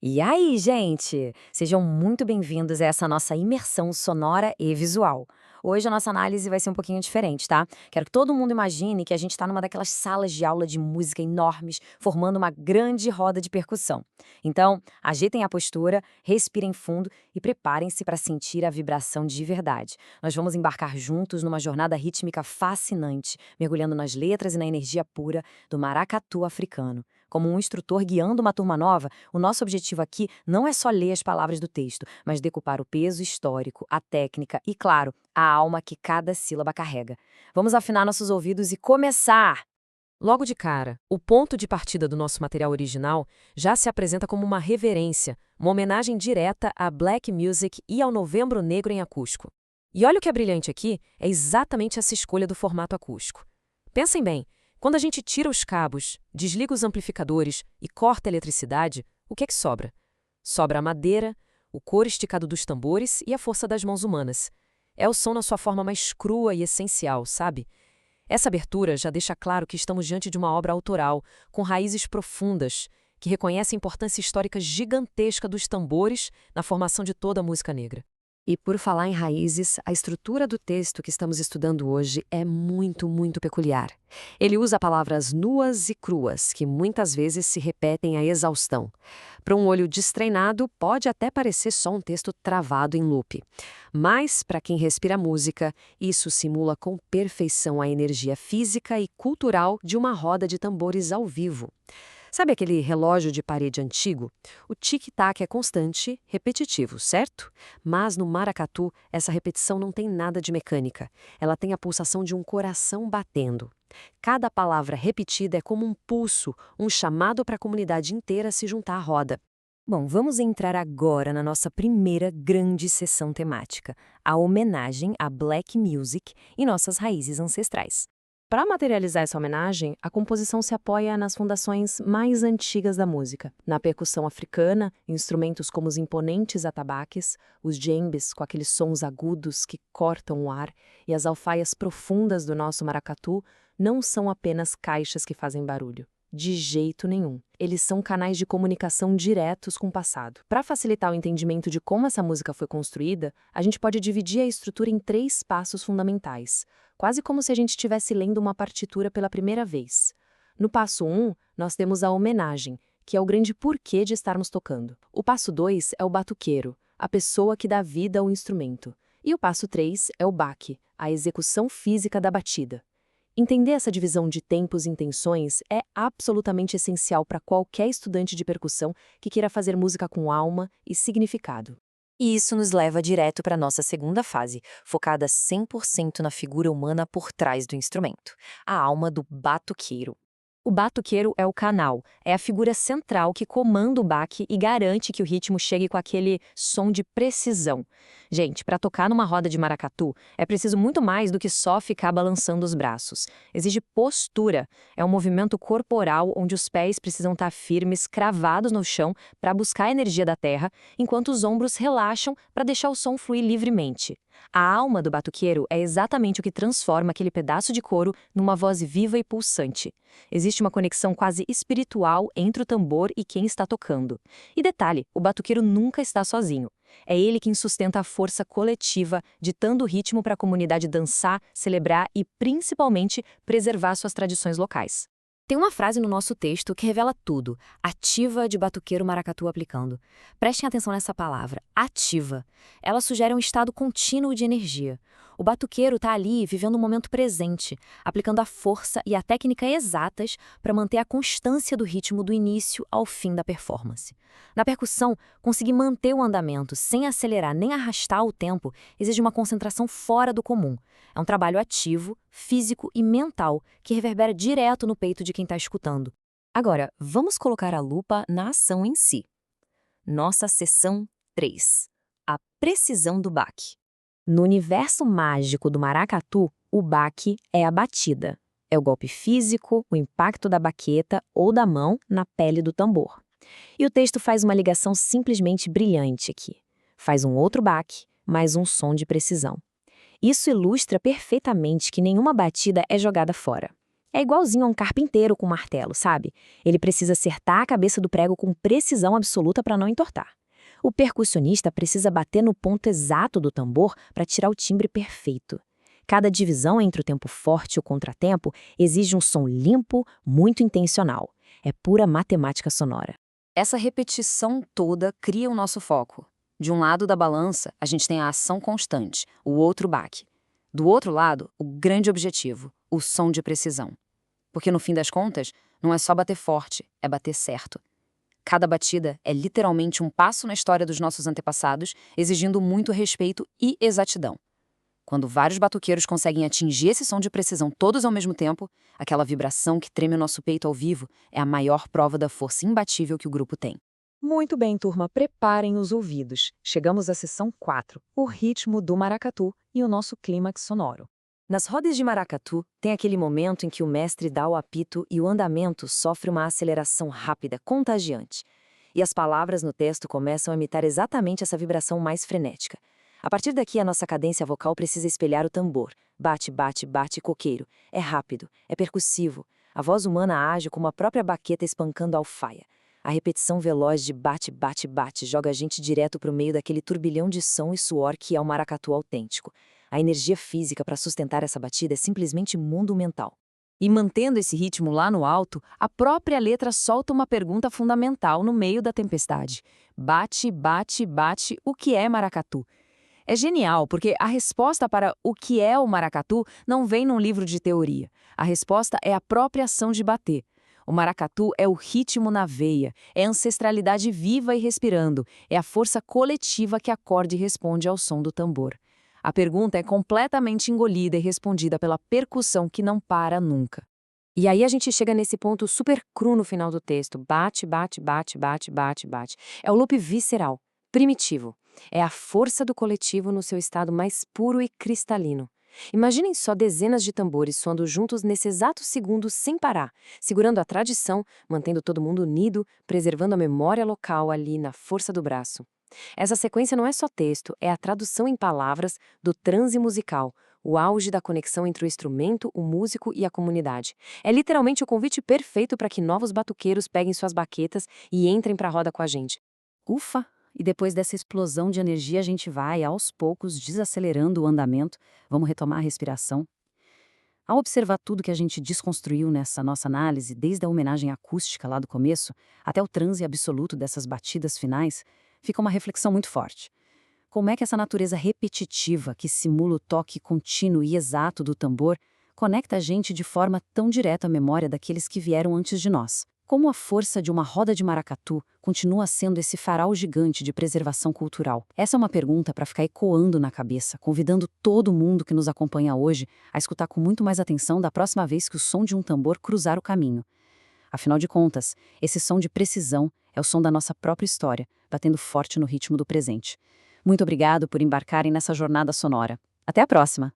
E aí, gente? Sejam muito bem-vindos a essa nossa imersão sonora e visual. Hoje a nossa análise vai ser um pouquinho diferente, tá? Quero que todo mundo imagine que a gente está numa daquelas salas de aula de música enormes, formando uma grande roda de percussão. Então, agitem a postura, respirem fundo e preparem-se para sentir a vibração de verdade. Nós vamos embarcar juntos numa jornada rítmica fascinante, mergulhando nas letras e na energia pura do maracatu africano. Como um instrutor guiando uma turma nova, o nosso objetivo aqui não é só ler as palavras do texto, mas decupar o peso histórico, a técnica e, claro, a alma que cada sílaba carrega. Vamos afinar nossos ouvidos e começar! Logo de cara, o ponto de partida do nosso material original já se apresenta como uma reverência, uma homenagem direta à Black Music e ao Novembro Negro em acústico. E olha o que é brilhante aqui, é exatamente essa escolha do formato acústico. Pensem bem, quando a gente tira os cabos, desliga os amplificadores e corta a eletricidade, o que é que sobra? Sobra a madeira, o couro esticado dos tambores e a força das mãos humanas. É o som na sua forma mais crua e essencial, sabe? Essa abertura já deixa claro que estamos diante de uma obra autoral, com raízes profundas, que reconhece a importância histórica gigantesca dos tambores na formação de toda a música negra. E por falar em raízes, a estrutura do texto que estamos estudando hoje é muito peculiar. Ele usa palavras nuas e cruas, que muitas vezes se repetem à exaustão. Para um olho destreinado, pode até parecer só um texto travado em loop. Mas, para quem respira música, isso simula com perfeição a energia física e cultural de uma roda de tambores ao vivo. Sabe aquele relógio de parede antigo? O tic-tac é constante, repetitivo, certo? Mas no maracatu, essa repetição não tem nada de mecânica. Ela tem a pulsação de um coração batendo. Cada palavra repetida é como um pulso, um chamado para a comunidade inteira se juntar à roda. Bom, vamos entrar agora na nossa primeira grande sessão temática, a homenagem à Black Music e nossas raízes ancestrais. Para materializar essa homenagem, a composição se apoia nas fundações mais antigas da música. Na percussão africana, instrumentos como os imponentes atabaques, os djembes com aqueles sons agudos que cortam o ar e as alfaias profundas do nosso maracatu não são apenas caixas que fazem barulho. De jeito nenhum. Eles são canais de comunicação diretos com o passado. Para facilitar o entendimento de como essa música foi construída, a gente pode dividir a estrutura em 3 passos fundamentais, quase como se a gente estivesse lendo uma partitura pela primeira vez. No passo 1, nós temos a homenagem, que é o grande porquê de estarmos tocando. O passo 2 é o batuqueiro, a pessoa que dá vida ao instrumento. E o passo 3 é o baque, a execução física da batida. Entender essa divisão de tempos e intenções é absolutamente essencial para qualquer estudante de percussão que queira fazer música com alma e significado. E isso nos leva direto para a nossa segunda fase, focada 100% na figura humana por trás do instrumento, a alma do batuqueiro. O batuqueiro é o canal, é a figura central que comanda o baque e garante que o ritmo chegue com aquele som de precisão. Gente, para tocar numa roda de maracatu, é preciso muito mais do que só ficar balançando os braços. Exige postura, é um movimento corporal onde os pés precisam estar firmes, cravados no chão para buscar a energia da terra, enquanto os ombros relaxam para deixar o som fluir livremente. A alma do batuqueiro é exatamente o que transforma aquele pedaço de couro numa voz viva e pulsante. Existe uma conexão quase espiritual entre o tambor e quem está tocando. E detalhe, o batuqueiro nunca está sozinho. É ele quem sustenta a força coletiva, ditando o ritmo para a comunidade dançar, celebrar e, principalmente, preservar suas tradições locais. Tem uma frase no nosso texto que revela tudo, ativa de batuqueiro maracatu aplicando. Prestem atenção nessa palavra, ativa. Ela sugere um estado contínuo de energia. O batuqueiro está ali vivendo o momento presente, aplicando a força e a técnica exatas para manter a constância do ritmo do início ao fim da performance. Na percussão, conseguir manter o andamento sem acelerar nem arrastar o tempo exige uma concentração fora do comum. É um trabalho ativo, físico e mental que reverbera direto no peito de quem está escutando. Agora, vamos colocar a lupa na ação em si. Nossa sessão 3. A precisão do baque. No universo mágico do maracatu, o baque é a batida. É o golpe físico, o impacto da baqueta ou da mão na pele do tambor. E o texto faz uma ligação simplesmente brilhante aqui. Faz um outro baque, mais um som de precisão. Isso ilustra perfeitamente que nenhuma batida é jogada fora. É igualzinho a um carpinteiro com martelo, sabe? Ele precisa acertar a cabeça do prego com precisão absoluta para não entortar. O percussionista precisa bater no ponto exato do tambor para tirar o timbre perfeito. Cada divisão entre o tempo forte e o contratempo exige um som limpo, muito intencional. É pura matemática sonora. Essa repetição toda cria o nosso foco. De um lado da balança, a gente tem a ação constante, o outro baque. Do outro lado, o grande objetivo, o som de precisão. Porque no fim das contas, não é só bater forte, é bater certo. Cada batida é literalmente um passo na história dos nossos antepassados, exigindo muito respeito e exatidão. Quando vários batuqueiros conseguem atingir esse som de precisão todos ao mesmo tempo, aquela vibração que treme o nosso peito ao vivo é a maior prova da força imbatível que o grupo tem. Muito bem, turma, preparem os ouvidos. Chegamos à sessão 4, o ritmo do maracatu e o nosso clímax sonoro. Nas rodas de maracatu, tem aquele momento em que o mestre dá o apito e o andamento sofre uma aceleração rápida, contagiante. E as palavras no texto começam a imitar exatamente essa vibração mais frenética. A partir daqui, a nossa cadência vocal precisa espelhar o tambor. Bate, bate, bate, coqueiro. É rápido, é percussivo. A voz humana age como a própria baqueta espancando a alfaia. A repetição veloz de bate, bate, bate joga a gente direto para o meio daquele turbilhão de som e suor que é o maracatu autêntico. A energia física para sustentar essa batida é simplesmente monumental. E mantendo esse ritmo lá no alto, a própria letra solta uma pergunta fundamental no meio da tempestade. Bate, bate, bate, o que é maracatu? É genial, porque a resposta para o que é o maracatu não vem num livro de teoria. A resposta é a própria ação de bater. O maracatu é o ritmo na veia, é a ancestralidade viva e respirando, é a força coletiva que acorde e responde ao som do tambor. A pergunta é completamente engolida e respondida pela percussão que não para nunca. E aí a gente chega nesse ponto super cru no final do texto. Bate, bate, bate, bate, bate, bate. É o loop visceral, primitivo. É a força do coletivo no seu estado mais puro e cristalino. Imaginem só dezenas de tambores soando juntos nesse exato segundo sem parar, segurando a tradição, mantendo todo mundo unido, preservando a memória local ali na força do braço. Essa sequência não é só texto, é a tradução em palavras do transe musical, o auge da conexão entre o instrumento, o músico e a comunidade. É literalmente o convite perfeito para que novos batuqueiros peguem suas baquetas e entrem para a roda com a gente. Ufa! E depois dessa explosão de energia, a gente vai, aos poucos, desacelerando o andamento. Vamos retomar a respiração. Ao observar tudo que a gente desconstruiu nessa nossa análise, desde a homenagem acústica lá do começo, até o transe absoluto dessas batidas finais, fica uma reflexão muito forte. Como é que essa natureza repetitiva, que simula o toque contínuo e exato do tambor, conecta a gente de forma tão direta à memória daqueles que vieram antes de nós? Como a força de uma roda de maracatu continua sendo esse farol gigante de preservação cultural? Essa é uma pergunta para ficar ecoando na cabeça, convidando todo mundo que nos acompanha hoje a escutar com muito mais atenção da próxima vez que o som de um tambor cruzar o caminho. Afinal de contas, esse som de precisão é o som da nossa própria história, batendo forte no ritmo do presente. Muito obrigado por embarcarem nessa jornada sonora. Até a próxima!